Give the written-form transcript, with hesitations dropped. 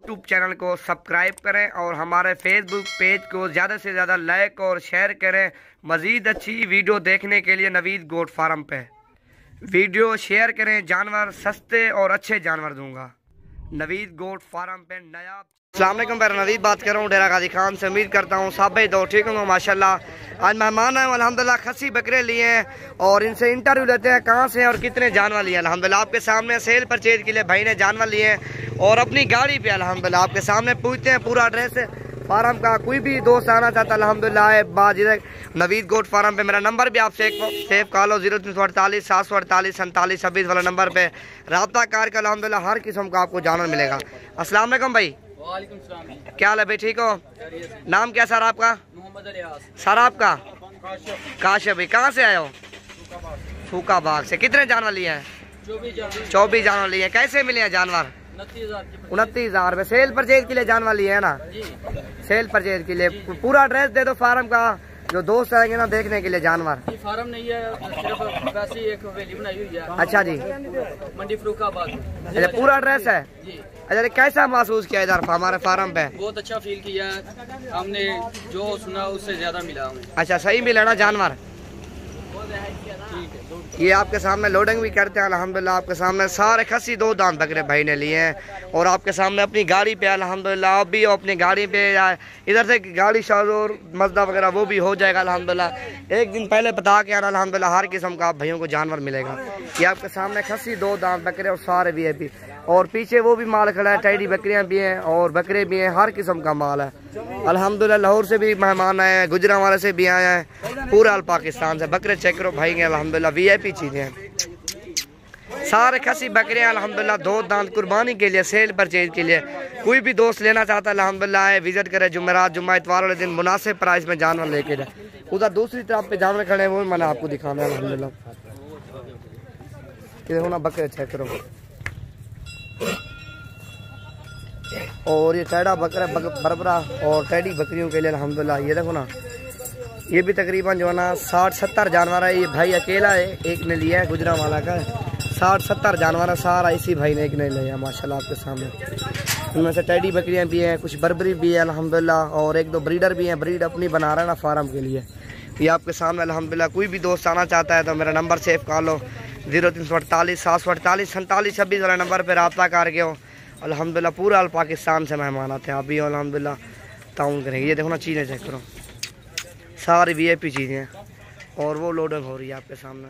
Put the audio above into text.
YouTube channel को subscribe करें और हमारे फेसबुक पेज को ज़्यादा से ज़्यादा लाइक और शेयर करें। मज़ीद अच्छी वीडियो देखने के लिए नवीद गोट फार्म पे वीडियो शेयर करें। जानवर सस्ते और अच्छे जानवर दूंगा। नवीद गोट फार्म पे नया। अस्सलाम वालेकुम, मैं नवीद बात कर रहा हूँ डेरा गाजी खान से। उम्मीद करता हूँ सब भाई दो ठीक होंगे माशाल्लाह। आज मेहमान हैं अल्हम्दुलिल्लाह, खस्सी बकरे लिए हैं और इनसे इंटरव्यू लेते हैं कहाँ से और कितने जानवर लिए। अल्हम्दुलिल्लाह आपके सामने सेल परचेज के लिए भाई ने जानवर लिए हैं और अपनी गाड़ी पे अल्हम्दुलिल्लाह आपके सामने पूछते हैं पूरा एड्रेस फार्म का। कोई भी दोस्त आना चाहता अल्हम्दुलिल्लाह बात इधर नवीद गोट फार्म पे। मेरा नंबर भी आप सेव कर लो 0348 748 47 26 वाला नंबर पे रब्ता करके अल्हम्दुलिल्लाह हर किस्म का आपको जानवर मिलेगा। अस्सलाम वालेकुम भाई। वालेकुम सलाम। क्या हाल है भाई, ठीक हो? नाम क्या सर आपका? मोहम्मद अलियास। सर आपका? काशिफ भाई। कहाँ से आए हो? फूका बाग से। कितने जानवर लिए हैं? 24 जानवर लिए हैं। कैसे मिले हैं जानवर? 29,000 में। सेल परचेज के लिए जानवर लिए है ना? सेल परचेज के लिए। पूरा एड्रेस दे दो फार्म का, जो दोस्त आएंगे ना देखने के लिए जानवर। फार्म नहीं है, सिर्फ वैसी एक हवेली बनाई हुई है। अच्छा जी, मंडी फरूखाबाद। अच्छा पूरा एड्रेस है जी। अच्छा, कैसा महसूस किया इधर हमारे फार्म पे? बहुत अच्छा फील किया है हमने, जो सुना उससे ज्यादा मिला हमें। अच्छा, सही मिला ना जानवर? ये आपके सामने लोडिंग भी करते हैं अल्हम्दुलिल्लाह। आपके सामने सारे खस्सी 2 दांत बकरे भाई ने लिए हैं और आपके सामने अपनी गाड़ी पे अल्हम्दुलिल्लाह। आप भी अपनी गाड़ी पे इधर से गाड़ी शाजोर मजदा वगैरह वो भी हो जाएगा अल्हम्दुलिल्लाह। एक दिन पहले बता के आना अल्हम्दुलिल्लाह हर किस्म का आप भाइयों को जानवर मिलेगा। ये आपके सामने खस्सी 2 दांत बकरे और सारे VIP और पीछे वो भी माल खड़ा है। टैडी बकरियाँ भी हैं और बकरे भी हैं, हर किस्म का माल है अल्हम्दुलिल्लाह। लाहौर से भी मेहमान आए हैं, गुजरांवाला से भी आए हैं, पूरा पाकिस्तान से बकरे चेक करो भाई हैं अल्हम्दुलिल्लाह। VIP चीज़ें हैं सारे खस्सी बकरियाँ अल्हम्दुलिल्लाह। 2 दांत कुर्बानी के लिए, सेल परचेज के लिए। कोई भी दोस्त लेना चाहता है अल्हम्दुलिल्लाह विजिट करे। जुमेरात जुम्मा इतवार वाले दिन मुनासिब प्राइस में जानवर लेके जाए। उधर दूसरी तरफ पे जानवर खड़े हैं वो मैंने आपको दिखाना है अल्हम्दुलिल्लाह। देखो ना बकरे चेक करो। और ये टैडा बकरा बरबरा और टैडी बकरियों के लिए अल्हम्दुलिल्लाह। ये देखो ना, ये भी तकरीबन जो है ना 60-70 जानवर है। ये भाई अकेला है, एक ने लिया है गुजरांवाला का। 60-70 जानवर है सारा इसी भाई ने एक ने लिया माशाल्लाह आपके सामने। इनमें से टैडी बकरियां भी हैं, कुछ बरबरी भी है अल्हम्दुलिल्लाह और 1-2 ब्रीडर भी हैं। ब्रीड अपनी बना रहा है ना फार्म के लिए। ये आपके सामने अल्हम्दुलिल्लाह। कोई भी दोस्त आना चाहता है तो मेरा नंबर सेव कर लो 0348 748 47 26 वाला नंबर पर रब्ता करके हो अल्हम्दुलिल्लाह। पूरा पाकिस्तान से मेहमान आते हैं, आप भी अल्हम्दुलिल्लाह ताउन करेंगे। ये देखो ना चीज़ें चेक करो, सारी VIP चीज़ें हैं और वो लोडिंग हो रही है आपके सामने।